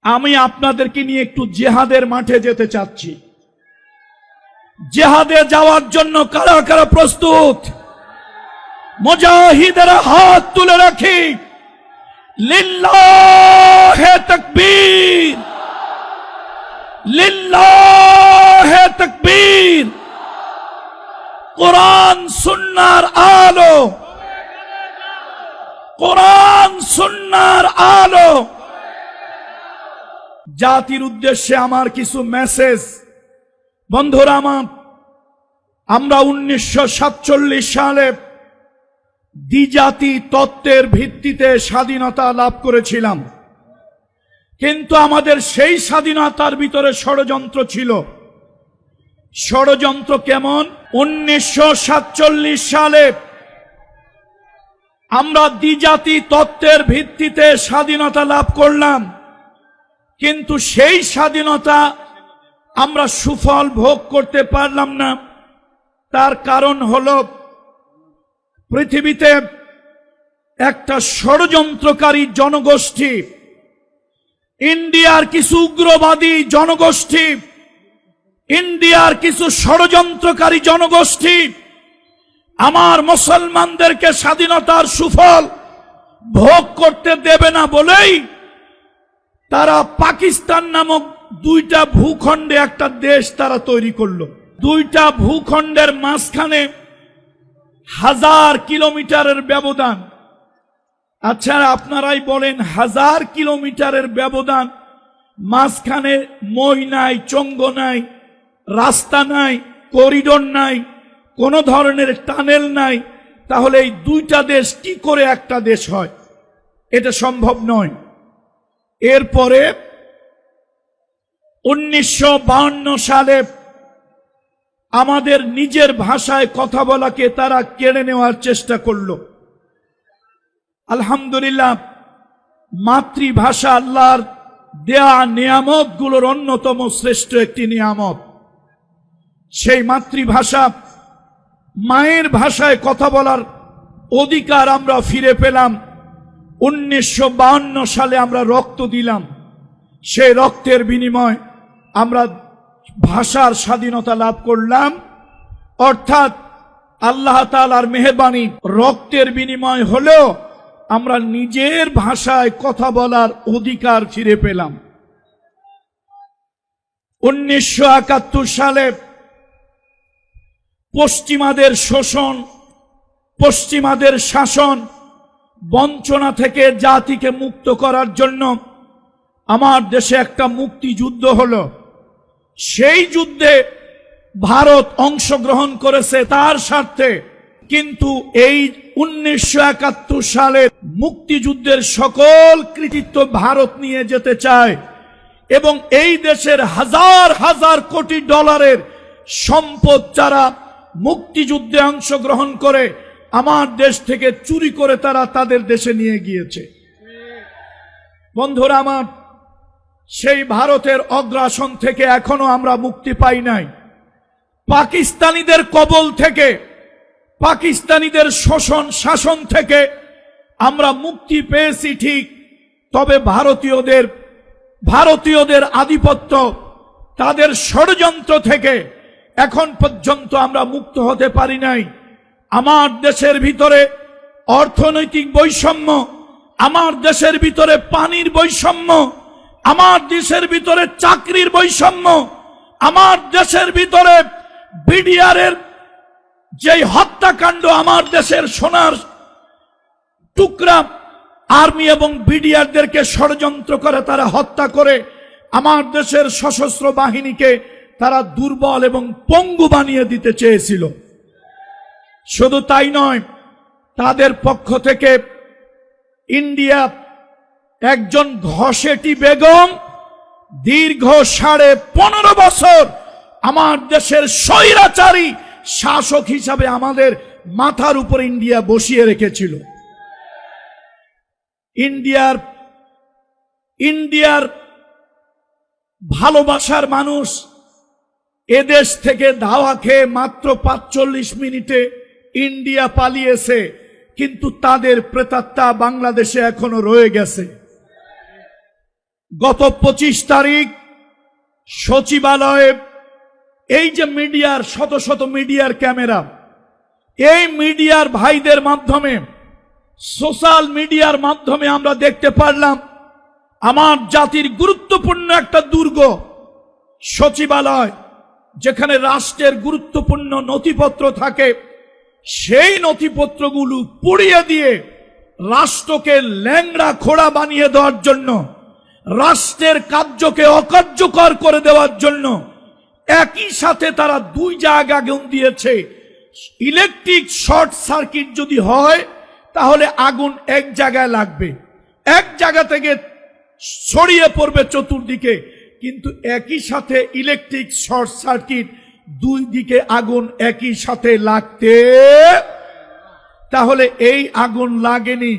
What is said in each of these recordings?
আমি আপনাদেরকে নিয়ে একটু জিহাদের মাঠে যেতে চাচ্ছি। জিহাদে যাওয়ার জন্য কারা কারা প্রস্তুত? মুজাহিদেরা হাত তুলে রাখি। লিল্লাহে তাকবীর, লিল্লাহে তাকবীর। কোরআন সুন্নাহর আলো, কোরআন সুন্নাহর আলো। জাতির উদ্দেশ্যে আমার কিছু মেসেজ। বন্ধুরা আমার, আমরা 1947 সালে দ্বিজাতি তত্ত্বের ভিত্তিতে স্বাধীনতা লাভ করেছিলাম, কিন্তু আমাদের সেই স্বাধীনতার ভিতরে ষড়যন্ত্র ছিল। ষড়যন্ত্র কেমন? 1947 সালে আমরা দ্বিজাতি তত্ত্বের ভিত্তিতে স্বাধীনতা লাভ করলাম, কিন্তু সেই স্বাধীনতা আমরা সুফল ভোগ করতে পারলাম না। তার কারণ হলো পৃথিবীতে একটা ষড়যন্ত্রকারী জনগোষ্ঠী, ইন্ডিয়ার কিছু উগ্রবাদী জনগোষ্ঠী, ইন্ডিয়ার কিছু ষড়যন্ত্রকারী জনগোষ্ঠী আমার মুসলমানদেরকে স্বাধীনতার সুফল ভোগ করতে দেবে না বলেই তারা পাকিস্তান নামক দুইটা ভূখণ্ডে একটা দেশ তারা তৈরি করলো। দুইটা ভূখণ্ডের মাঝখানে 1000 কিলোমিটারের ব্যবধান। আচ্ছা, আপনারাই বলেন, 1000 কিলোমিটারের ব্যবধান, মাঝখানে মই নাই, চঙ্গ নাই, রাস্তা নাই, করিডোর নাই, কোন ধরনের টানেল নাই, তাহলে এই দুইটা দেশ কি করে একটা দেশ হয়? এটা সম্ভব নয়। এরপরে 1952 সালে আমাদের নিজের ভাষায় কথা বলাকে তারা কেড়ে নেওয়ার চেষ্টা করলো। আলহামদুলিল্লাহ, মাতৃভাষা আল্লাহর দেয়া নিয়ামত গুলোর অন্যতম শ্রেষ্ঠ একটি নিয়ামত। সেই মাতৃভাষা, মায়ের ভাষায় কথা বলার অধিকার আমরা ফিরে পেলাম। 1952 সালে আমরা রক্ত দিলাম। সেই রক্তের বিনিময় আমরা ভাষার স্বাধীনতা লাভ করলাম। অর্থাৎ আল্লাহ তাআলার মেহেরবানি, রক্তের বিনিময় হলেও আমরা নিজের ভাষায় কথা বলার অধিকার ফিরে পেলাম। 1971 সালে পশ্চিমাদের শোষণ, পশ্চিমাদের শাসন, বঞ্চনা থেকে জাতিকে মুক্ত করার জন্য আমার দেশে একটা মুক্তিযুদ্ধ হলো। সেই যুদ্ধে ভারত অংশগ্রহণ করেছে তার স্বার্থে, কিন্তু এই 1971 সালের মুক্তিযুদ্ধের সকল কৃতিত্ব ভারত নিয়ে যেতে চায় এবং এই দেশের হাজার হাজার কোটি ডলারের সম্পদ যারা মুক্তিযুদ্ধে অংশগ্রহণ করে আমার দেশ থেকে চুরি করে তারা তাদের দেশে নিয়ে গিয়েছে। বন্ধুরা আমার, সেই ভারতের অগ্রাসন থেকে এখনো আমরা মুক্তি পাই নাই। পাকিস্তানিদের কবল থেকে, পাকিস্তানিদের শোষণ শাসন থেকে আমরা মুক্তি পেয়েছি ঠিক, তবে ভারতীয়দের আধিপত্য, তাদের ষড়যন্ত্র থেকে এখন পর্যন্ত আমরা মুক্ত হতে পারি নাই। আমার দেশের ভিতরে অর্থনৈতিক বৈষম্য, আমার দেশের ভিতরে পানির বৈষম্য, আমার দেশের ভিতরে চাকরির বৈষম্য, আমার দেশের ভিতরে বিডিআরের যে হত্যাকাণ্ড, আমার দেশের সোনার টুকরা আর্মি এবং বিডিআরদেরকে ষড়যন্ত্র করে তারা হত্যা করে আমার দেশের সশস্ত্র বাহিনীকে তারা দুর্বল এবং পঙ্গু বানিয়ে দিতে চেয়েছিল। শুধু তাই নয়, তাদের পক্ষ থেকে ইন্ডিয়া একজন ঘসেটি বেগম দীর্ঘ 15.5 বছর আমার দেশের স্বৈরাচারী শাসক হিসাবে আমাদের মাথার উপর ইন্ডিয়া বসিয়ে রেখেছিল। ইন্ডিয়ার ভালোবাসার মানুষ এদেশ থেকে ধাওয়া খেয়ে মাত্র 45 মিনিটে ইন্ডিয়া পালিয়েছে, কিন্তু তাদের প্রেতাত্মা বাংলাদেশে এখনো রয়ে গেছে। গত 25 তারিখ সচিবালয়ে এই যে মিডিয়ার শত শত মিডিয়ার ক্যামেরা, এই মিডিয়ার ভাইদের মাধ্যমে, সোশ্যাল মিডিয়ার মাধ্যমে আমরা দেখতে পারলাম আমার জাতির গুরুত্বপূর্ণ একটা দুর্গ সচিবালয়, যেখানে রাষ্ট্রের গুরুত্বপূর্ণ নথিপত্র থাকে, সেই নথিপত্রগুলো পুড়িয়ে দিয়ে রাষ্ট্রকে ল্যাংড়া খোড়া বানিয়ে দেওয়ার জন্য, রাষ্ট্রের কার্যকে অকার্যকর করে দেওয়ার জন্য একই সাথে তারা 2 জায়গা আগুন দিয়েছে। ইলেকট্রিক শর্ট সার্কিট যদি হয় তাহলে আগুন এক জায়গায় লাগবে, এক জায়গা থেকে ছড়িয়ে পড়বে চতুর্দিকে, কিন্তু একই সাথে ইলেকট্রিক শর্ট সার্কিট 2 দিকে আগুন একই সাথে লাগতে, তাহলে এই আগুন লাগেনি,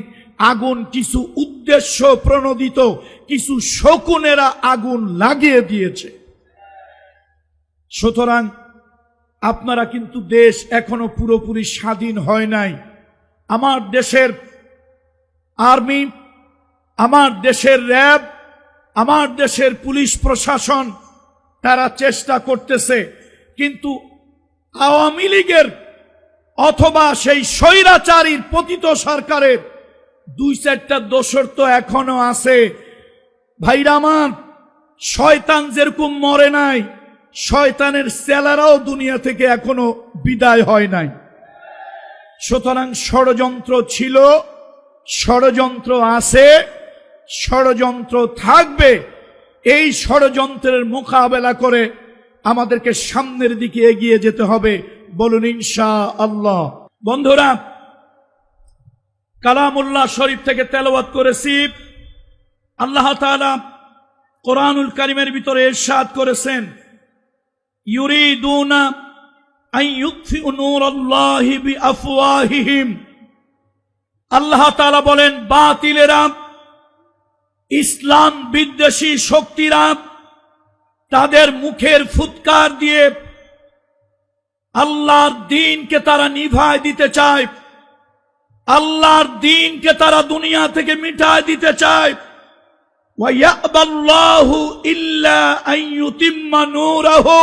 আগুন কিছু উদ্দেশ্য প্রণোদিত কিছু শকুনেরা আগুন লাগিয়ে দিয়েছে। সুতরাং আপনারা কিন্তু দেশ এখনো পুরোপুরি স্বাধীন হয় নাই। আমার দেশের আর্মি, আমার দেশের র্যাব, আমার দেশের পুলিশ প্রশাসন তারা চেষ্টা করতেছে, কিন্তু আওয়ামী লীগের অথবা সেই স্বৈরাচারীর পতিত সরকারের 2-4টা দোসর তো এখনো আছে। ভাইরা আমার, শয়তান যেরকম মরে নাই, শয়তানের সেলারাও দুনিয়া থেকে এখনো বিদায় হয় নাই। সুতরাং ষড়যন্ত্র ছিল, ষড়যন্ত্র আছে, ষড়যন্ত্র থাকবে। এই ষড়যন্ত্রের মোকাবেলা করে আমাদেরকে সামনের দিকে এগিয়ে যেতে হবে, বলুন ইনশাআল্লাহ। বন্ধুরা, কালামুল্লাহ শরীফ থেকে তেলাওয়াত করেছি। আল্লাহ তাআলা কোরআনুল কারীমের ভিতরে ইরশাদ করেছেন, ইউরিদুনা আন ইউতফিউ নূরাল্লাহি বিআফওয়াহিহিম। আল্লাহ তাআলা বলেন, বাতিলেরা, ইসলাম বিদ্বেষী শক্তিরা তাদের মুখের ফুৎকার দিয়ে আল্লাহর দ্বীনকে তারা নিভায় দিতে চায়, আল্লাহর দ্বীনকে তারা দুনিয়া থেকে মিটায় দিতে চায়। ওয়া ইয়াবাল্লাহু ইল্লা আন ইউতিম্মা নূরাহু।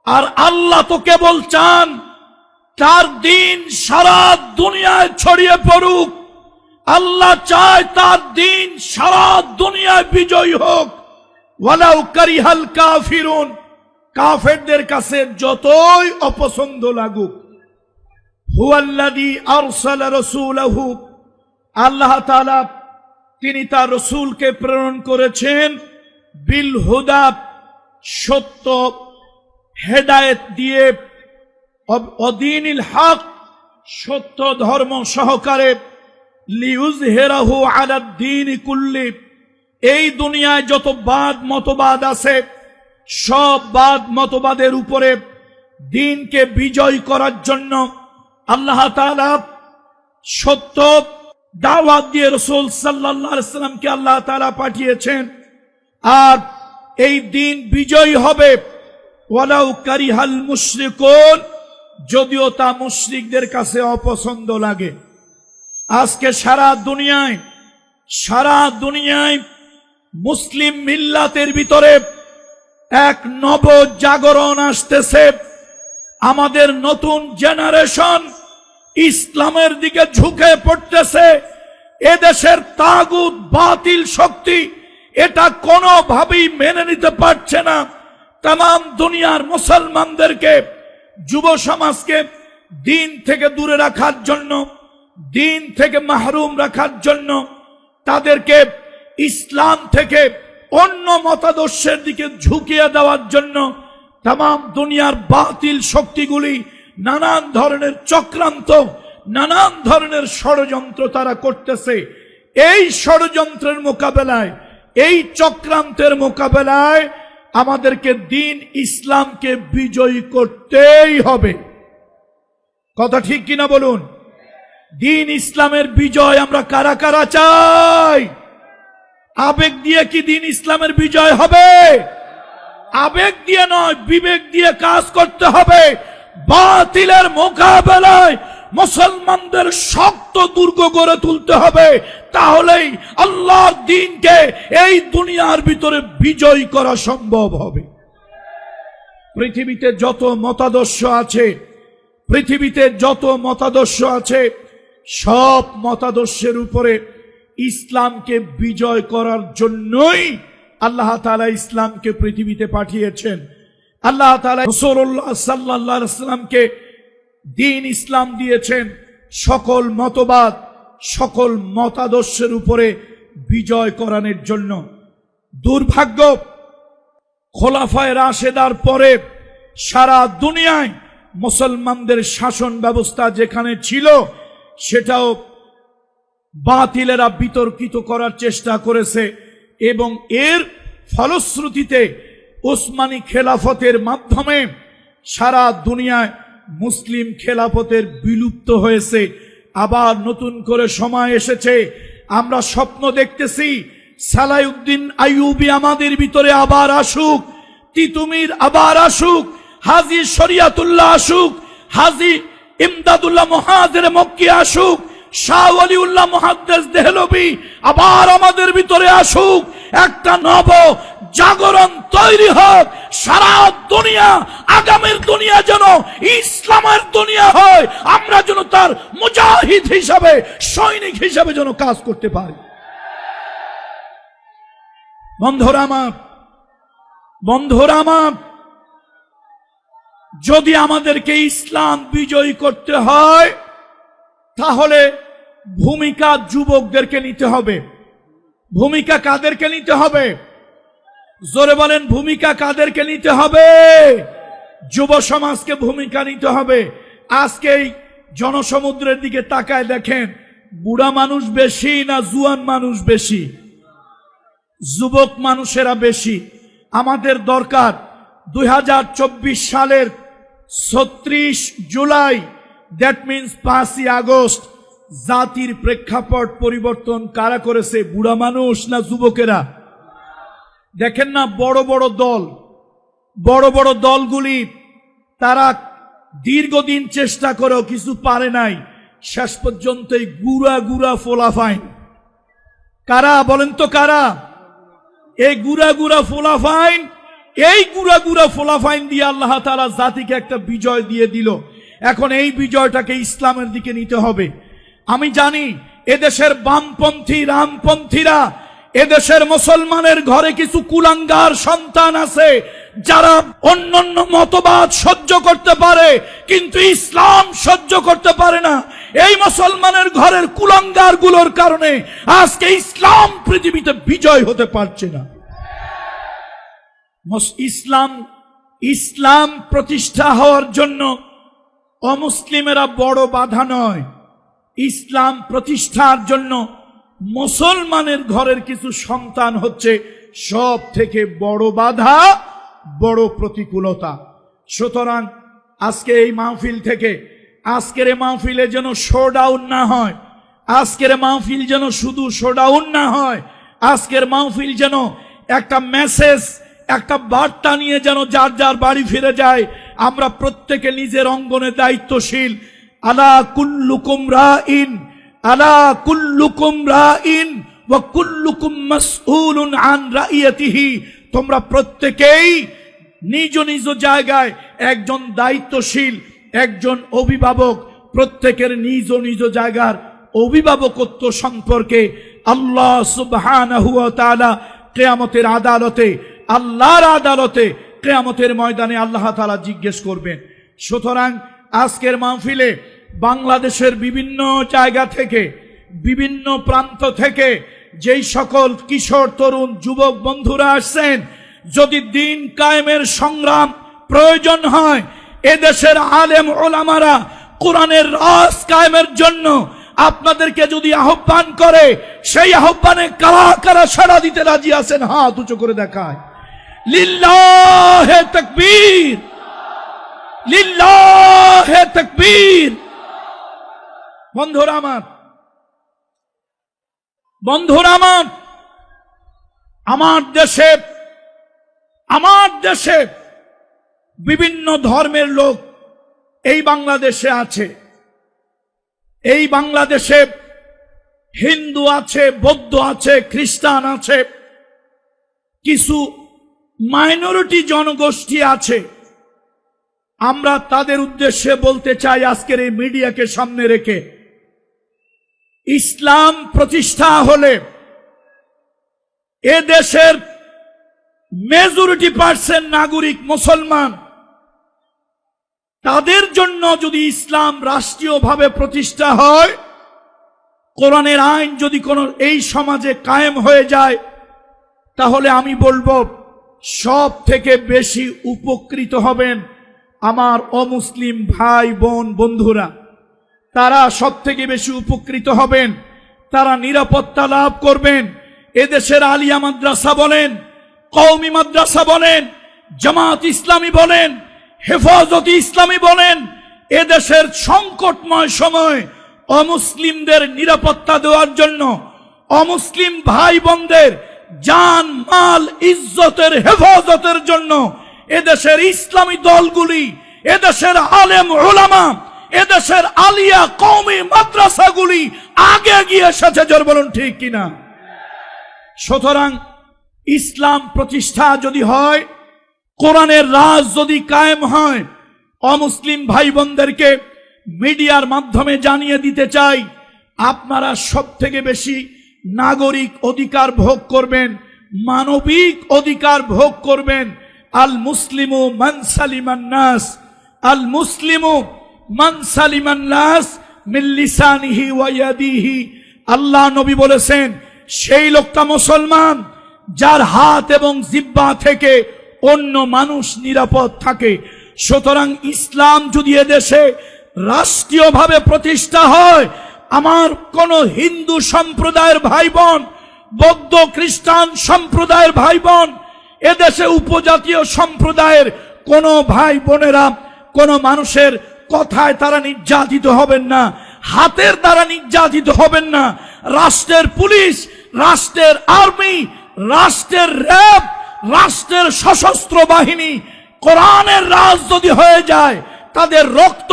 আর আল্লাহ তো কেবল চান তার দ্বীন সারা দুনিয়ায় ছড়িয়ে পড়ুক। আল্লাহ চায় তার দ্বীন সারা দুনিয়ায় বিজয়ী হোক। ওয়ালাউ কারিহাল কাফিরুন, কাফেরদের কাছে যতই অপছন্দ লাগুক। হুয়াল্লাযী আরসালা রাসূলাহু, আল্লাহ তাআলা তিনি তার রাসূলকে প্রেরণ করেছেন, বিল হুদা, সত্য হেদায়েত দিয়ে, অদীনিল হক, সত্য ধর্ম সহকারে, লিইউযহিরাহু আলাদ দীন কুল্লি, এই দুনিয়ায় যত বাদ মতবাদ আছে সব বাদ মতবাদের উপরে দ্বীনকে বিজয় করার জন্য আল্লাহ তাআলা সত্য দাওয়াত দিয়ে রাসূল সাল্লাল্লাহু আলাইহি ওয়াসাল্লামকে আল্লাহ তাআলা পাঠিয়েছেন। আর এই দ্বীন বিজয়ী হবে ওয়ালাউ কারিহাল মুশরিকুন, যদিও তা মুশরিকদের কাছে অপছন্দ লাগে। আজকে সারা দুনিয়ায় মুসলিম মিল্লাতের ভিতরে এক নব জাগরণ আসতেছে। আমাদের নতুন জেনারেশন ইসলামের দিকে ঝুঁকে পড়তেছে। এদেশের তাগুত বাতিল শক্তি এটা কোনোভাবেই মেনে নিতে পারছে না। তাম দুনিয়ার মুসলমানদেরকে, যুব সমাজকে দ্বীন থেকে দূরে রাখার জন্য, দ্বীন থেকে মাহরুম রাখার জন্য, তাদেরকে ইসলাম থেকে অন্য মতাদর্শের দিকে ঝুঁকিয়ে দেওয়ার জন্য তাম দুনিয়ার বাতিল শক্তিগুলি নানান ধরনের চক্রান্ত, নানান ধরনের ষড়যন্ত্র তারা করতেছে। এই ষড়যন্ত্রের মোকাবেলায়, এই চক্রান্তের মোকাবেলায় আমাদেরকে দ্বীন ইসলামকে বিজয়ী করতেই হবে। কথা ঠিক কিনা বলুন? দ্বীন ইসলামের বিজয় আমরা কারা কারা চাই? আবেগ দিয়ে কি দ্বীন ইসলামের বিজয় হবে? আবেগ দিয়ে নয়, বিবেক দিয়ে কাজ করতে হবে। বাতিলের মোকাবেলায় মুসলমানদের শক্ত দুর্গ গড়ে তুলতে হবে, তাহলেই আল্লাহর দ্বীনকে এই দুনিয়ার ভিতরে বিজয় করা সম্ভব হবে। পৃথিবীতে যত মতাদর্শ আছে, পৃথিবীতে যত মতাদর্শ আছে, সব মতাদর্শের উপরে ইসলামকে বিজয় করার জন্যই আল্লাহ তাআলা ইসলামকে পৃথিবীতে পাঠিয়েছেন। আল্লাহ তাআলা রাসূলুল্লাহ সাল্লাল্লাহু আলাইহি ওয়াসাল্লামকে দ্বীন ইসলাম দিয়েছেন সকল মতবাদ, সকল মতাদর্শের উপরে বিজয় করানোর জন্য। দুর্ভাগ্য, খোলাফায়ে রাশেদার পরে সারা দুনিয়ায় মুসলমানদের শাসন ব্যবস্থা যেখানে ছিল সেটাও বাতিলেরা বিতর্কিত করার চেষ্টা করেছে এবং এর ফলশ্রুতিতে উসমানী খেলাফতের মাধ্যমে সারা দুনিয়ায় মুসলিম খেলাফতের বিলুপ্ত হয়েছে। আবার নতুন করে সময় এসেছে, আমরা স্বপ্ন দেখতেছি সালাউদ্দিন আইয়ুবী আমাদের ভিতরে আবার আসুক, তিতুমির আবার আসুক, হাজী শরিয়াতুল্লাহ আসুক, হাজী ইমদাদুল্লাহ মুহাজির মক্কি আসুক, শাহ ওয়ালিউল্লাহ মুহাদ্দিস দেহলভী আবার আমাদের ভিতরে আসুক। একটা নব জাগরণ তৈরি হোক, সারা দুনিয়া, আগামীর দুনিয়া যেন ইসলামের দুনিয়া হয়, আমরা যেন তার মুজাহিদ হিসাবে, সৈনিক হিসাবে যেন কাজ করতে পারি। বন্ধুরা আমার, যদি আমাদেরকে ইসলাম বিজয়ী করতে হয় তাহলে ভূমিকা যুবকদেরকে নিতে হবে। ভূমিকা কাদেরকে নিতে হবে? জোরে বলেন, ভূমিকা কাদেরকে নিতে হবে? যুব সমাজকে ভূমিকা নিতে হবে। আজকে এই জনসমুদ্রের দিকে তাকায় দেখেন, বুড়া মানুষ বেশি না জুয়ান মানুষ বেশি? যুবক মানুষেরা বেশি। আমাদের দরকার 2024 সালের 36 জুলাই, দ্যাট মিনস 5ই আগস্ট, জাতির প্রেক্ষাপট পরিবর্তন কারা করেছে? বুড়া মানুষ না যুবকেরা? দেখেন না, বড় বড় দলগুলি তারা দীর্ঘদিন চেষ্টা করেও কিছু পারে নাই, শেষ পর্যন্ত এই গুড়া ফোলাফাইন। কারা বলেন তো কারা? এই গুড়া ফোলাফাইন, এই গুড়া ফোলাফাইন দিয়ে আল্লাহ তাআলা জাতিকে একটা বিজয় দিয়ে দিল। এখন এই বিজয়টাকে ইসলামের দিকে নিতে হবে। আমি জানি এদেশের বামপন্থী রামপন্থীরা, এদেশের মুসলমানের ঘরে কিছু কুলাঙ্গার সন্তান আছে যারা অন্যান্য মতবাদ সহ্য করতে পারে কিন্তু ইসলাম সহ্য করতে পারে না। এই মুসলমানের ঘরের কুলাঙ্গার গুলোর কারণে আজকে ইসলাম পৃথিবীতে বিজয় হতে পারছে না। ইসলাম প্রতিষ্ঠা হওয়ার জন্য অমুসলিমেরা বড় বাধা নয়। ইসলাম প্রতিষ্ঠার জন্য মুসলমানের ঘরের কিছু সন্তান হচ্ছে সব থেকে বড় বাধা, বড় প্রতিকূলতা। সুতরাং আজকে এই মাহফিল থেকে, আজকের এই মাহফিলে যেন শোডাউন না হয়, আজকের মাহফিল যেন শুধু শোডাউন না হয়, আজকের মাহফিল যেন একটা মেসেজ, একটা বার্তা নিয়ে যেন যার যার বাড়ি ফিরে যায়। আমরা প্রত্যেকে নিজের অঙ্গনে দায়িত্বশীল। আলা কুল্লুকুম রাইন, আলা কুল্লুকুম রাইন ওয়া কুল্লুকুম মাসউলুন আন রাইয়াতিহি। তোমরা প্রত্যেকেই নিজ নিজ জায়গায় একজন দায়িত্বশীল, একজন অভিভাবক। প্রত্যেকের নিজ নিজ জায়গার অভিভাবকত্ব সম্পর্কে আল্লাহ সুবহানাহু ওয়া তাআলা কিয়ামতের আদালতে, আল্লাহর আদালতে, কিয়ামতের ময়দানে আল্লাহ তাআলা জিজ্ঞেস করবেন। সুতরাং আজকের মাহফিলে বাংলাদেশের বিভিন্ন জায়গা থেকে, বিভিন্ন প্রান্ত থেকে যেই সকল কিশোর তরুণ যুবক বন্ধুরা আসছেন, যদি দ্বীন কায়েমের সংগ্রাম প্রয়োজন হয়, এদেশের আলেম ওলামারা কোরআনের রাজ কায়েমের জন্য আপনাদেরকে যদি আহ্বান করে, সেই আহ্বানে কারা কারা সাড়া দিতে রাজি আছেন? হাত উঁচু করে দেখায়। লিল্লাহে তাকবীর, লিল্লাহে তাকবীর। বন্ধুরা আমার, আমার দেশে বিভিন্ন ধর্মের লোক এই বাংলাদেশে আছে। এই বাংলাদেশে হিন্দু আছে, বৌদ্ধ আছে, খ্রিস্টান আছে, কিছু মাইনরিটি জনগোষ্ঠী আছে। আমরা তাদের উদ্দেশ্যে বলতে চাই, আজকের এই মিডিয়াকে সামনে রেখে, ইসলাম প্রতিষ্ঠা হলে এ দেশের মেজরিটি পার্সেন্ট নাগরিক মুসলমান, তাদের জন্য যদি ইসলাম রাষ্ট্রীয়ভাবে প্রতিষ্ঠা হয়, কোরআনের আইন যদি কোন এই সমাজে কায়েম হয়ে যায়, তাহলে আমি বলবো সব থেকে বেশি উপকৃত হবেন আমার অমুসলিম ভাই বোন বন্ধুরা। তারা সব থেকে বেশি উপকৃত হবেন, তারা নিরাপত্তা লাভ করবেন। এদেশের আলিয়া মাদ্রাসা বলেন, কওমি মাদ্রাসা বলেন, জামাত ইসলামী বলেন, হেফাজতে ইসলামী বলেন, এদেশের সংকটময় সময় অমুসলিমদের নিরাপত্তা দেওয়ার জন্য, অমুসলিম ভাই বোনদের জান মাল ইজ্জতের হেফাজতের জন্য এদেশের ইসলামী দলগুলি, এদেশের আলেম উলামা, এদেশের আলিয়া কওমি মাদ্রাসাগুলি আগে গিয়ে এসেছে। জোর বলুন ঠিক কিনা? সুতরাং ইসলাম প্রতিষ্ঠা যদি হয়, কোরআনের রাজ যদি কায়েম হয়, অমুসলিম ভাই বোনদেরকে মিডিয়ার মাধ্যমে জানিয়ে দিতে চাই, আপনারা সব থেকে বেশি নাগরিক অধিকার ভোগ করবেন, মানবিক অধিকার ভোগ করবেন। আল মুসলিমু মান সালিমান নাস, আল মুসলিমু মান সালিমান নাস মিন লিসানিহি ওয়া ইয়াদিহি। আল্লাহ নবী বলেছেন, সেই লোকটা মুসলমান যার হাত এবং জিহ্বা থেকে অন্য মানুষ নিরাপদ থাকে। সুতরাং ইসলাম যদি এদেশে রাষ্ট্রীয়ভাবে প্রতিষ্ঠা হয়, আমার কোন হিন্দু সম্প্রদায়ের ভাই বোন, বৌদ্ধ খ্রিস্টান সম্প্রদায়ের ভাই বোন, এদেশে উপজাতীয় সম্প্রদায়ের কোন ভাই বোনেরা কোন মানুষের কথায় তারা নির্যাতিত হবেন না, হাতের দ্বারা নির্যাতিত হবেন না। রাষ্ট্রের পুলিশ, রাষ্ট্রের আর্মি, রাষ্ট্রের র্যাব, রাষ্ট্রের সশস্ত্র বাহিনী, কোরআনের রাজ যদি হয়ে যায়, তাদের রক্ত,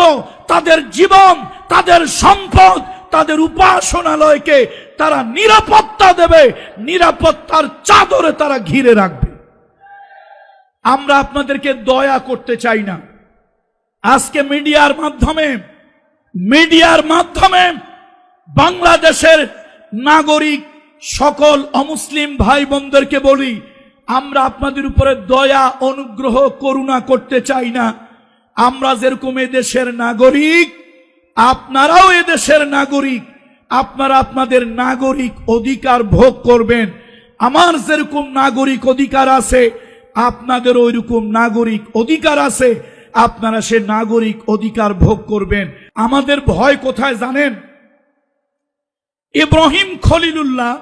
তাদের জীবন, তাদের সম্পদ, তাদের উপাসনালয়কে তারা নিরাপত্তা দেবে, নিরাপত্তার চাদরে তারা ঘিরে রাখবে। আমরা আপনাদেরকে দয়া করতে চাই না। আজকে মিডিয়ার মাধ্যমে বাংলাদেশের নাগরিক সকল অমুসলিম ভাই বোনদেরকে বলি, আমরা আপনাদের উপরে দয়া, অনুগ্রহ, করুণা করতে চাই না। আমরা যেরকম এদেশের নাগরিক, আপনারাও এদেশের নাগরিক, আপনারা আপনাদের নাগরিক অধিকার ভোগ করবেন। আমার যেরকম নাগরিক অধিকার আছে, আপনাদের ওইরকম নাগরিক অধিকার আছে, আপনারা সে নাগরিক অধিকার ভোগ করবেন। আমাদের ভয় কোথায় জানেন? ইব্রাহিম খলিলুল্লাহ,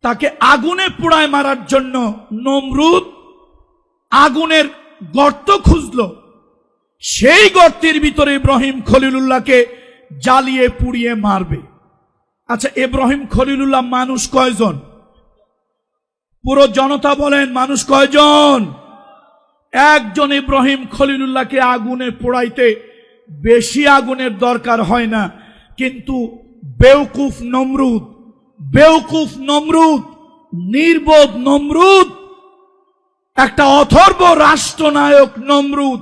তাকে আগুনে পোড়ায় মারার জন্য নমরুদ আগুনের গর্ত খুঁজল। সেই গর্তের ভিতরে ইব্রাহিম খলিলুল্লাহকে জ্বালিয়ে পুড়িয়ে মারবে। আচ্ছা, ইব্রাহিম খলিলুল্লাহ মানুষ কয়জন? পুরো জনতা বলেন, মানুষ কয়জন? একজন ইব্রাহিম খলিলুল্লাহকে আগুনে পোড়াইতে বেশি আগুনের দরকার হয় না। কিন্তু বেওকুফ নমরুদ, নির্বোধ নমরুদ, একটা অথর্ব রাষ্ট্রনায়ক নমরুদ,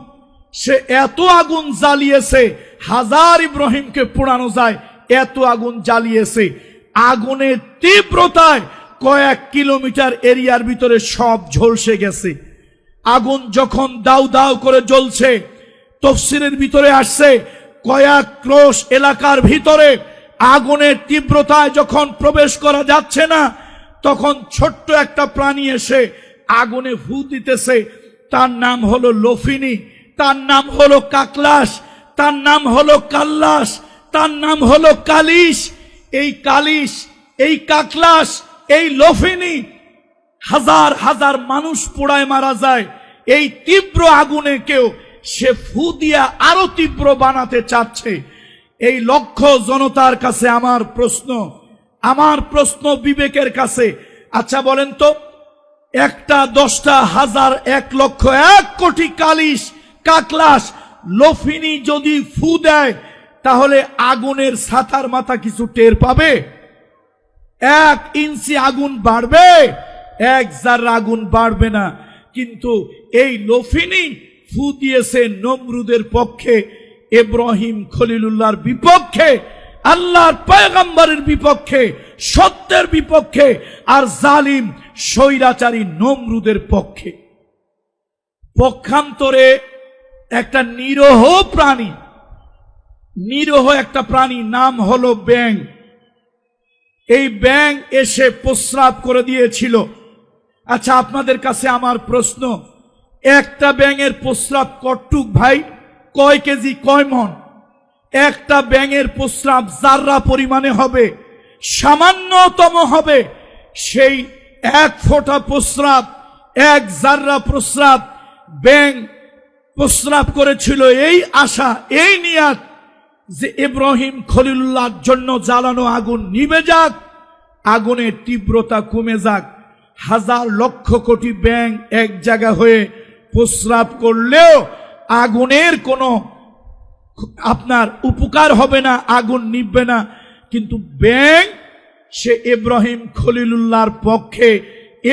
সে এত আগুন জ্বালিয়েছে, হাজার ইব্রাহিমকে পোড়ানো যায় এত আগুন জ্বালিয়েছে। আগুনের তীব্রতায় কয়েক কিলোমিটার এরিয়ার ভিতরে সব ঝলসে গেছে। আগুন যখন দাউ দাউ করে জ্বলছে, তাফসীরের ভিতরে আসছে কয়েক ক্রোশ এলাকার ভিতরে আগুনের তীব্রতায় যখন প্রবেশ করা যাচ্ছে না, তখন ছোট্ট একটা প্রাণী এসে আগুনে ফু দিতেছে। তার নাম হলো লফিনী, তার নাম হলো কাকলাস, তার নাম হলো কাল্লাস, তার নাম হলো কালিশ। এই কালিশ, এই কাকলাস, এই লফিনী হাজার হাজার মানুষ পোড়ায় মারা যায়। এই তীব্র আগুনে কেউ সে ফু দিয়া আরো তীব্র বানাতে চাচ্ছে। এই লক্ষ জনতার কাছে আমার প্রশ্ন বিবেকের কাছে, আচ্ছা বলেন তো, একটা, 10টা, 1000, 1 লক্ষ, 1 কোটি কালিশ, কাকলাস, লফিনী যদি ফু দেয়, তাহলে আগুনের ছাতার মাথা কিছু টের পাবে? 1 ইঞ্চি আগুন বাড়বে, 1 জাররা আগুন বাড়বে না। কিন্তু এই লোফিনী ফু দিয়েছে নমরুদের পক্ষে, ইব্রাহিম খলিলুল্লাহর বিপক্ষে, আল্লাহর পয়গম্বরের বিপক্ষে, সত্যের বিপক্ষে, আর জালিম স্বৈরাচারী নমরুদের পক্ষে। পক্ষান্তরে একটা নিরীহ প্রাণী, নিরীহ একটা প্রাণী, নাম হলো ব্যাঙ। এই ব্যাঙ এসে প্রস্রাব করে দিয়েছিল। আচ্ছা, আপনাদের কাছে আমার প্রশ্ন, একটা ব্যাঙের প্রস্রাব কটুক ভাই? কয় কেজি, কয় মন? একটা ব্যাঙের প্রস্রাব জাররা পরিমাণে হবে, সামান্যতম হবে। সেই 1 ফোঁটা প্রস্রাব, 1 জাররা প্রস্রাব ব্যাঙ প্রস্রাব করেছিল এই আশা, এই নিয়াত যে ইব্রাহিম খলিলুল্লাহর জন্য জ্বালানো আগুন নিভে যাক, আগুনের তীব্রতা কমে যাক। হাজার লক্ষ কোটি ব্যাঙ এক জায়গা হয়ে প্রস্রাব করলেও আগুনের কোনো আপনার উপকার হবে না, আগুন নিভবে না। কিন্তু ব্যাঙ সে ইব্রাহিম খলিলুল্লাহর পক্ষে,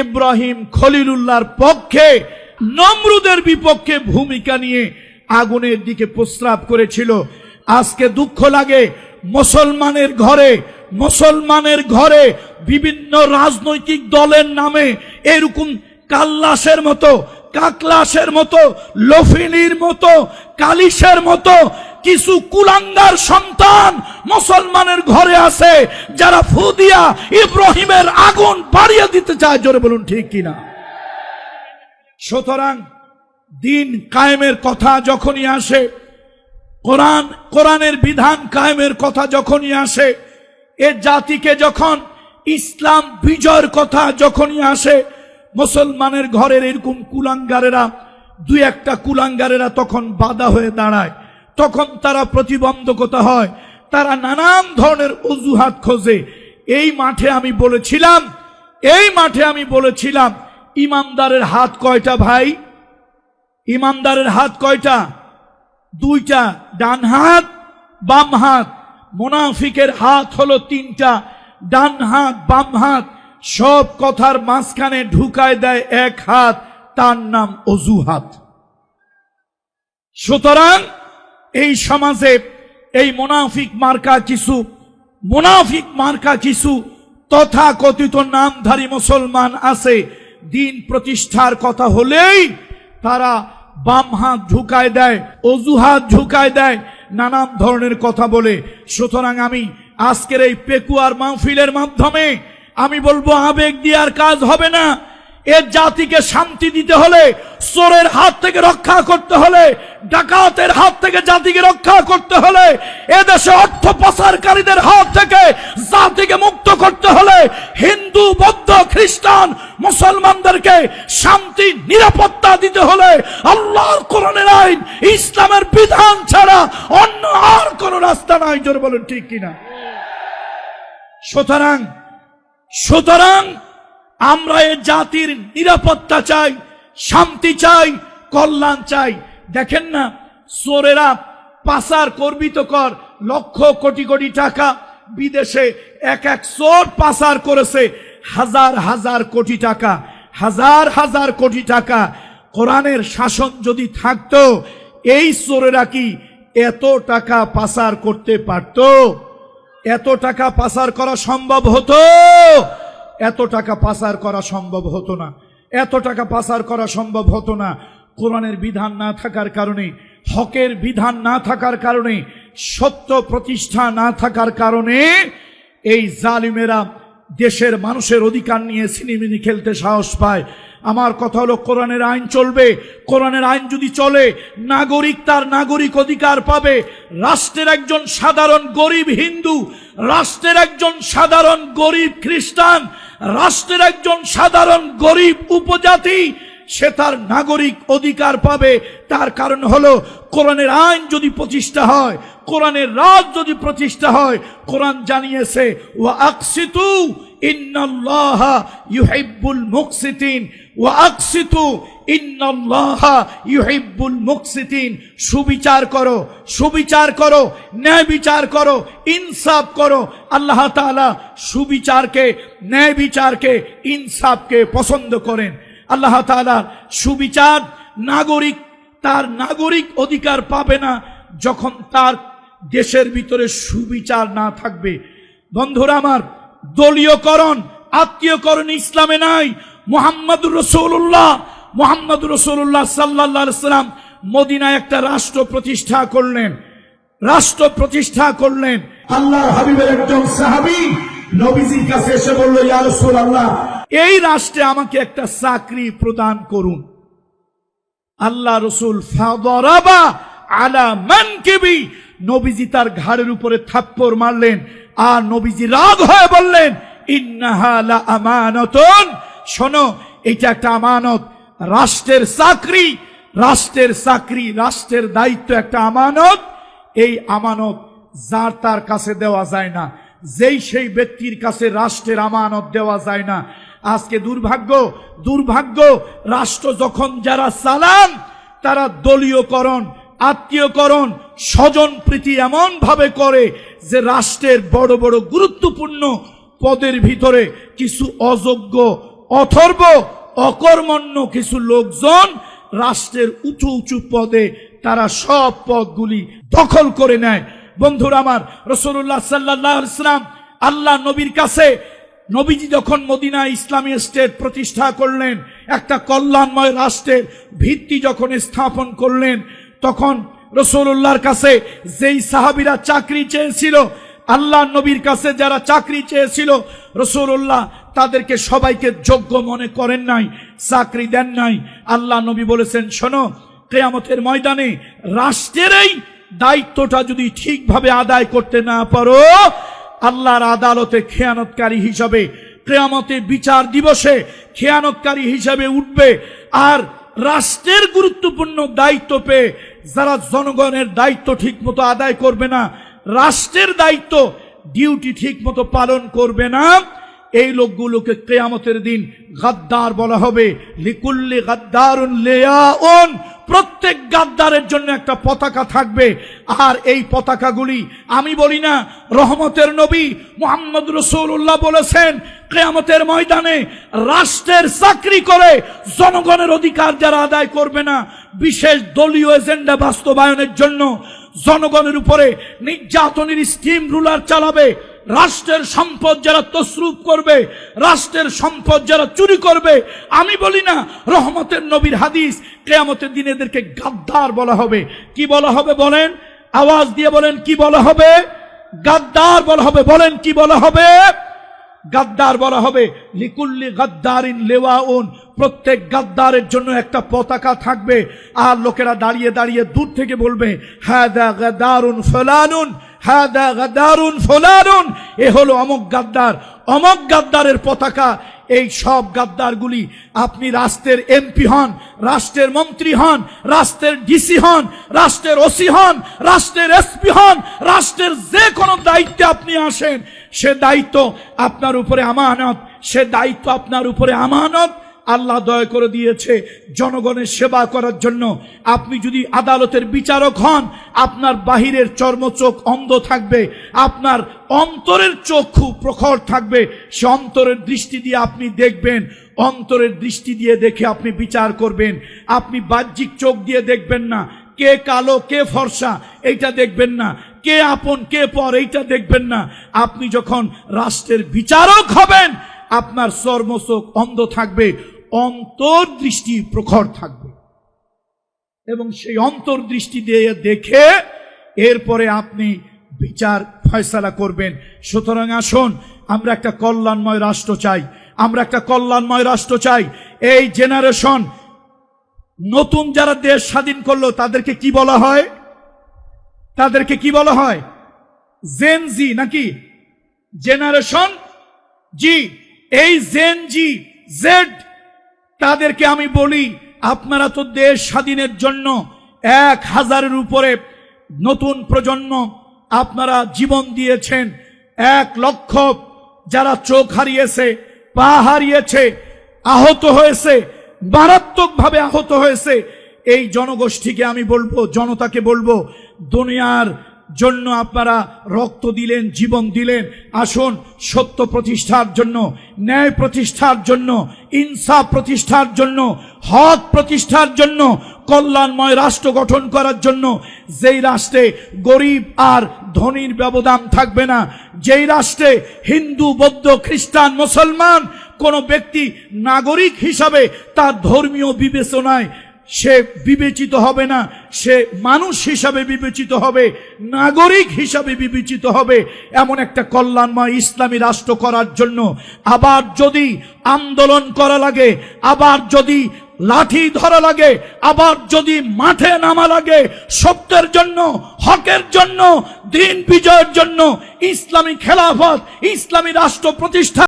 ইব্রাহিম খলিলুল্লাহর পক্ষে, নমরুদের বিপক্ষে ভূমিকা নিয়ে আগুনের দিকে প্রস্রাব করেছিল। আজকে দুঃখ লাগে, মুসলমানের ঘরে বিভিন্ন রাজনৈতিক দলের নামে এরকম কাল্লাসের মতো, কাকলাসের মতো, লফিনির মতো, কালিশের মতো কিছু কুলাঙ্গার সন্তান মুসলমানের ঘরে আছে, যারা ফু দিয়া ইব্রাহিমের আগুন বাড়িয়ে দিতে চায়। জোরে বলুন ঠিক কিনা? সুতরাং দিন কায়েমের কথা যখনই আসে, কোরআনের বিধান কায়েমের কথা যখনই আসে, এ জাতিকে যখন ইসলাম বিজয়ের কথা যখনই আসে, মুসলমানের ঘরের এরকম কুলাঙ্গারেরা, 2-1টা কুলাঙ্গারেরা তখন বাধা হয়ে দাঁড়ায়, তখন তারা প্রতিবন্ধকতা হয়, তারা নানান ধরনের অজুহাত খোঁজে। এই মাঠে আমি বলেছিলাম ইমানদারের হাত কয়টা ভাই? ইমানদারের হাত কয়টা? 2টা, ডান হাত, বাম হাত। মুনাফিকের হাত হলো 3টা, ডান হাত, বাম হাত। সব কথার মাঝখানে ঢুকায় দেয় 1 হাত, তার নাম অজুহাত। সুতরাং এই সমাজে এই মুনাফিক মার্কা কিছু তথাকথিত নামধারী মুসলমান আছে। দিন প্রতিষ্ঠার কথা হলেই তারা বাম হাত ঢুকায় দেয়, অজুহাত ঢুকায় দেয়, নানান ধরনের কথা বলে। সুতরাং আমি আজকের এই পেকুয়ার মাহফিলের মাধ্যমে আমি বলবো, আবেগ দিয়ে আর কাজ হবে না। এ জাতিকে শান্তি দিতে হলে, চোরের হাত থেকে রক্ষা করতে হলে, ডাকাতের হাত থেকে জাতিকে রক্ষা করতে হলে, এদেশে অর্থ পাচারকারীদের হাত থেকে জাতিকে মুক্ত করতে হলে, হিন্দু, বৌদ্ধ, খ্রিস্টান, মুসলমানদেরকে শান্তি, নিরাপত্তা দিতে হলে আল্লাহর কোরআনের আইন, ইসলামের বিধান ছাড়া অন্য আর কোন রাস্তা নাই। জোরে বলেন ঠিক কিনা? সুতরাং আমরা এই জাতির নিরাপত্তা চাই, শান্তি চাই, কল্যাণ চাই। দেখেন না, চোরেরা পাচার করবি তো কর, লক্ষ কোটি কোটি টাকা বিদেশে এক চোর পাচার করেছে, হাজার হাজার কোটি টাকা, হাজার হাজার কোটি টাকা। কোরআনের শাসন যদি থাকতো, এই চোরেরা কি এত টাকা পাচার করতে পারত? এত টাকা পাচার করা সম্ভব হতো? এত টাকা পাচার করা সম্ভব হতো না, এত টাকা পাচার করা সম্ভব হতো না। কোরআনের বিধান না থাকার কারণে, হকের বিধান না থাকার কারণে, সত্য প্রতিষ্ঠা না থাকার কারণে এই জালিমেরা দেশের মানুষের অধিকার নিয়ে ছিনিমিনি খেলতে সাহস পায়। আমার কথা হলো, কোরআনের আইন চলবে। কোরআনের আইন যদি চলে, নাগরিক তার নাগরিক অধিকার পাবে। রাষ্ট্রের একজন সাধারণ গরিব হিন্দু, রাষ্ট্রের একজন সাধারণ গরিব খ্রিস্টান, রাষ্ট্রের একজন সাধারণ গরিব উপজাতি, সে তার নাগরিক অধিকার পাবে। তার কারণ হলো, কোরআনের আইন যদি প্রতিষ্ঠা হয়, কোরআনের রাজ যদি প্রতিষ্ঠা হয়, কোরআন জানিয়েছে ওয়া আকসিতু ইন্নাল্লাহা ইউহিব্বুল মুকসিতিন ওয়া আকসিতু ইন্নাল্লাহা ইউহিব্বুল মুকসিতিন। সুবিচার করো, সুবিচার করো, ন্যায় বিচার করো, ইনসাফ করো। আল্লাহ তাআলা সুবিচারকে, ন্যায় বিচারকে, ইনসাফকে পছন্দ করেন। আল্লাহ তাআলা সুবিচার, নাগরিক তার নাগরিক অধিকার পাবে না যখন তার দেশের ভিতরে সুবিচার না থাকবে। বন্ধুরা আমার, দলীয়করণ, আত্মীয়করণ ইসলামে নাই। মুহাম্মদুর রাসূলুল্লাহ সাল্লাল্লাহু আলাইহি সাল্লাম মদিনায় একটা রাষ্ট্র প্রতিষ্ঠা করলেন, রাষ্ট্র প্রতিষ্ঠা করলেন। আল্লাহর হাবিবের একজন সাহাবী নবীজির কাছে এসে বলল, ইয়া রাসূলুল্লাহ, এই রাষ্ট্রে আমাকে একটা চাকরি প্রদান করুন। আল্লাহ রাসূল ফাদরাবা আলা মানকিবি, নবীজি তার ঘাড়ের উপরে থাপ্পড় মারলেন। আর নবীজি রাগ হয়ে বললেন, ইন্নাহা লা আমানাতুন, শোনো, এটা একটা আমানত। রাষ্ট্রের চাকরি, রাষ্ট্রের চাকরি, রাষ্ট্রের দায়িত্ব একটা আমানত। এই আমানত যার তার কাছে দেওয়া যায় না, যেই সেই ব্যক্তির কাছে রাষ্ট্রের আমানত দেওয়া যায় না। আজকে দুর্ভাগ্য, দুর্ভাগ্য, রাষ্ট্র যখন যারা চালান তারা দলীয়করণ, আত্মীয়করণ, স্বজন প্রীতি এমন ভাবে করে যে রাষ্ট্রের বড় বড় গুরুত্বপূর্ণ পদের ভিতরে কিছু অযোগ্য, অথর্ব, অকর্মণ্য কিছু লোকজন রাষ্ট্রের উঁচু উঁচু পদে তারা সব পদগুলি দখল করে নেয়। বন্ধুরা আমার, রাসূলুল্লাহ সাল্লাল্লাহু আলাইহি ওয়াসাল্লাম আল্লাহ নবীর কাছে, নবীজি যখন মদিনা ইসলামী স্টেট প্রতিষ্ঠা করলেন, একটা কল্যাণময় রাষ্ট্রের ভিত্তি যখন স্থাপন করলেন, তখন রাসূলুল্লাহর কাছে যেই সাহাবীরা চাকরি চেয়েছিল, আল্লাহ নবীর কাছে যারা চাকরি চেয়েছিল, রাসূলুল্লাহ তাদেরকে সবাইকে যোগ্য মনে করেন নাই, চাকরি দেন নাই। আল্লাহ নবী বলেছেন, শোনো, কিয়ামতের ময়দানে রাষ্ট্রের এই দায়িত্বটা যদি ঠিকভাবে আদায় করতে না পারো, আল্লাহর আদালতে খেয়ানতকারী হিসাবে, কিয়ামতে বিচার দিবসে খেয়ানতকারী হিসাবে উঠবে। আর রাষ্ট্রের গুরুত্বপূর্ণ দায়িত্ব পেয়ে যারা জনগণের দায়িত্ব ঠিক মতো আদায় করবে না, রাষ্ট্রের দায়িত্ব, ডিউটি ঠিক মতো পালন করবে না, এই লোকগুলোকে কিয়ামতের দিন গাদ্দার বলা হবে। লিকুল্লি গাদ্দারুন লিয়াউন, প্রত্যেক গাদ্দারের জন্য একটা পতাকা থাকবে। আর এই পতাকাগুলি আমি বলি না, রহমতের নবী মুহাম্মদ রাসূলুল্লাহ বলেছেন, কিয়ামতের ময়দানে রাষ্ট্রের চাকরি করে জনগণের অধিকার যারা আদায় করবে না, বিশেষ দলীয় এজেন্ডা বাস্তবায়নের জন্য জনগণের উপরে নির্যাতনের স্টিম রুলার চালাবে, রাষ্ট্রের সম্পদ যারা তসরুপ করবে, রাষ্ট্রের সম্পদ যারা চুরি করবে, আমি বলি না, রহমতের নবীর হাদিস, কিয়ামতের দিন এদেরকে গাদ্দার বলা হবে। কি বলা হবে বলেন? আওয়াজ দিয়ে বলেন, কি বলা হবে? গাদ্দার বলা হবে। বলেন, কি বলা হবে? গাদ্দার বলা হবে। লিকুল্লি গাদ্দারিন লিওয়াউন, প্রত্যেক গাদ্দারের জন্য একটা পতাকা থাকবে। আর লোকেরা দাঁড়িয়ে দাঁড়িয়ে দূর থেকে বলবে, হাদা গাদ্দারুন ফুলানুন, হাদা গাদ্দারুন ফুলানুন, এ হলো অমুক গাদ্দার, অমুক গাদ্দারের পতাকা। এই সব গাদ্দারগুলি, আপনি রাষ্ট্রের এমপি হন, রাষ্ট্রের মন্ত্রী হন, রাষ্ট্রের ডিসি হন, রাষ্ট্রের ওসি হন, রাষ্ট্রের এসপি হন, রাষ্ট্রের যে কোনো দায়িত্বে আপনি আসেন, সে দায়িত্ব আপনার উপরে আমানত, সে দায়িত্ব আপনার উপরে আমানত। আল্লাহ দয়া করে দিয়েছে জনগণের সেবা করার জন্য। আপনি যদি আদালতের বিচারক হন, আপনার বাহিরের চর্মচোখ অন্ধ থাকবে, আপনার অন্তরের চক্ষু প্রখর থাকবে। সে অন্তরের দৃষ্টি দিয়ে আপনি দেখবেন, অন্তরের দৃষ্টি দিয়ে দেখে আপনি বিচার করবেন। আপনি বাহ্যিক চোখ দিয়ে দেখবেন না, কে কালো কে ফর্সা এইটা দেখবেন না, কে আপন কে পর এইটা দেখবেন না। আপনি যখন রাষ্ট্রের বিচারক হবেন, আপনার চর্মচোখ অন্ধ থাকবে, অন্তর্দৃষ্টি প্রখর থাকবে, এবং সেই অন্তর্দৃষ্টি দিয়ে দেখে এরপরে আপনি বিচার ফয়সালা করবেন। সুতরাং আসুন, আমরা একটা কল্যাণময় রাষ্ট্র চাই, আমরা একটা কল্যাণময় রাষ্ট্র চাই। এই জেনারেশন, নতুন যারা দেশ স্বাধীন করলো, তাদেরকে কি বলা হয়? তাদেরকে কি বলা হয়? জেন জি নাকি জেনারেশন জি? এই জেন জি, জেড, তাদেরকে আমি বলি, আপনারা তো দেশ স্বাধীনের জন্য 1000-এর উপরে নতুন প্রজন্ম আপনারা জীবন দিয়েছেন। যারা চোখ হারিয়েছে, পা হারিয়েছে, আহত হয়েছে, মারাত্মকভাবে আহত হয়েছে, এই জনগোষ্ঠীকে আমি বলবো, জনতাকে বলবো, দুনিয়ার জন্য আপনারা রক্ত দিলেন, জীবন দিলেন, আসুন সত্য প্রতিষ্ঠার জন্য, ন্যায় প্রতিষ্ঠার জন্য, ইনসাফ প্রতিষ্ঠার জন্য, হক প্রতিষ্ঠার জন্য, কল্যাণময় রাষ্ট্র গঠন করার জন্য, যেই রাষ্ট্রে গরিব আর ধনীর ব্যবধান থাকবে না, যেই রাষ্ট্রে হিন্দু, বৌদ্ধ, খ্রিস্টান, মুসলমান কোন ব্যক্তি নাগরিক হিসাবে তার ধর্মীয় বিবেচনায় সে বিবেচিত হবে না, সে মানুষ হিসাবে বিবেচিত হবে, নাগরিক হিসাবে বিবেচিত হবে, এমন একটা কল্যাণময় ইসলামী রাষ্ট্র করার জন্য আবার যদি আন্দোলন করা লাগে, আবার যদি লাঠি ধরা লাগে, আবার যদি মাঠে নামা লাগে, সত্যের জন্য, হকের জন্য, দিন বিজয়ের জন্য, ইসলামী খেলাফত, ইসলামী রাষ্ট্র প্রতিষ্ঠা